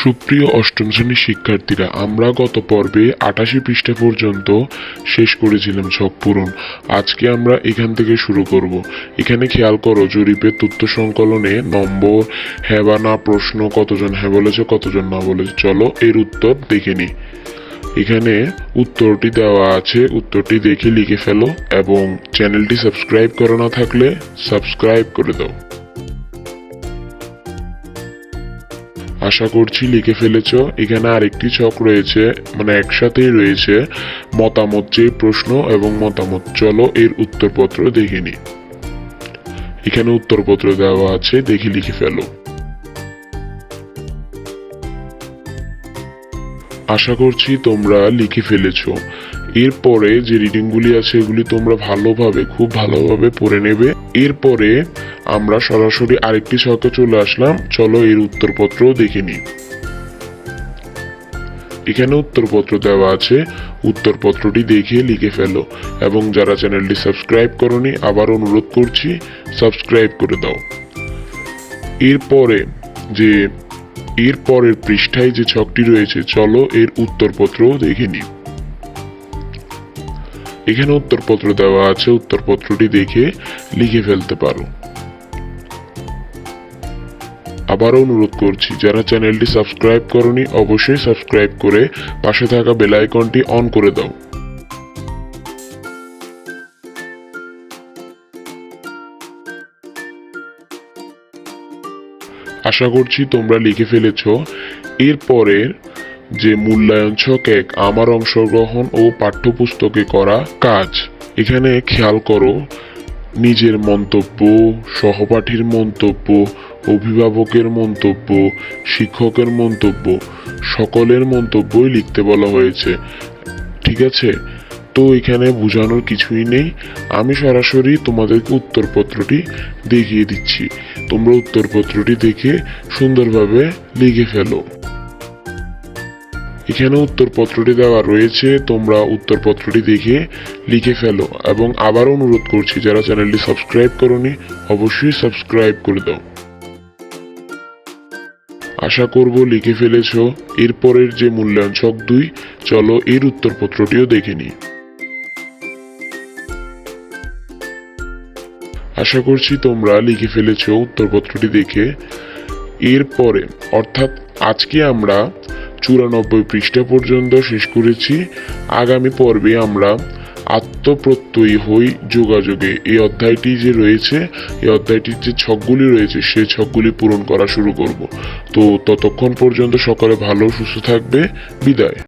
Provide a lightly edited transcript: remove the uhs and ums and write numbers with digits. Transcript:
সুপ্রিয় অষ্টম শ্রেণীর শিক্ষার্থীরা, আমরা গত পর্বে 88 পৃষ্ঠা পর্যন্ত শেষ করেছিলাম ছক পূরণ। আজকে আমরা এখান থেকে শুরু করব। এখানে খেয়াল করো, জরিপের তথ্য সংকলনে নম্বর, হ্যাঁ বা না প্রশ্ন, কতজন হ্যাঁ বলেছে কতজন না বলেছে। চলো এর উত্তর দেখে নিই। এখানে উত্তরটি দেওয়া আছে, উত্তরটি দেখে লিখে ফেলো এবং চ্যানেলটি সাবস্ক্রাইব করা না থাকলে সাবস্ক্রাইব করে দাও। আশা করছি লিখে ফেলেছ। এখানে আরেকটি ছক রয়েছে, মানে একসাথেই রয়েছে মতামত, যে প্রশ্ন এবং মতামত। চলো এর উত্তরপত্র দেখে নিই। এখানে উত্তরপত্র দেওয়া আছে, দেখে লিখে ফেলো। আশা করছি তোমরা লিখে ফেলেছো। এরপরে যে রিডিংগুলি আছে এগুলি তোমরা খুব ভালোভাবে পড়ে নেবে। এরপরে আমরা সরাসরি আরেকটি ছকে চলে আসলাম। চলো এর উত্তরপত্র দেখে নিই। এখানে উত্তরপত্র দেওয়া আছে, উত্তরপত্রটি দেখে লিখে ফেলো এবং যারা চ্যানেলটি সাবস্ক্রাইব করনি আবার অনুরোধ করছি সাবস্ক্রাইব করে দাও। এরপরের পৃষ্ঠায় যে ছকটি রয়েছে, চলো এর উত্তরপত্র দেখে নিই। এখানে উত্তরপত্র দেওয়া আছে, উত্তরপত্রটি দেখে লিখে ফেলতে পারো। আবারও অনুরোধ করছি, যারা চ্যানেলটি সাবস্ক্রাইব করনি অবশ্যই সাবস্ক্রাইব করে পাশে থাকা বেল আইকনটি অন করে দাও। আশা করছি তোমরা লিখে ফেলেছো। এরপরের যে মূল্যায়ন ছক 1, আমার অংশগ্রহণ ও পাঠ্যপুস্তকে করা কাজ। এখানে খেয়াল করো, নিজের মন্তব্য, সহপাঠীর মন্তব্য, অভিভাবকের মন্তব্য, শিক্ষকের মন্তব্য, সকলের মন্তব্যই লিখতে বলা হয়েছে। ঠিক আছে, তো এখানে বোঝানোর কিছুই নেই। আমি সরাসরি তোমাদেরকে উত্তরপত্রটি দেখিয়ে দিচ্ছি। তোমরা উত্তরপত্রটি দেখে সুন্দরভাবে লিখে ফেলো। এখানে উত্তরপত্রটি দেওয়া রয়েছে, তোমরা উত্তরপত্রটি দেখে লিখে ফেলো এবং আবার অনুরোধ করছি, যারা চ্যানেলটি সাবস্ক্রাইব করনি অবশ্যই সাবস্ক্রাইব করে দাও। আশা করব লিখে ফেলেছো। এরপরের যে মূল্যায়ন ছক 2, চলো এর উত্তরপত্রটিও দেখে নিই। আশা করছি তোমরা লিখে ফেলেছো উত্তরপত্রটি দেখে। এরপরে অর্থাৎ আজকে আমরা 94 পৃষ্ঠা পর্যন্ত শেষ করেছি। আগামী পর্বে আমরা আত্মপ্রত্যয়ী হই যোগাযোগে, এই অধ্যায়টি যে রয়েছে, এই অধ্যায়টির যে ছকগুলি রয়েছে সেই ছকগুলি পূরণ করা শুরু করব। তো ততক্ষণ পর্যন্ত সকলে ভালো সুস্থ থাকবে। বিদায়।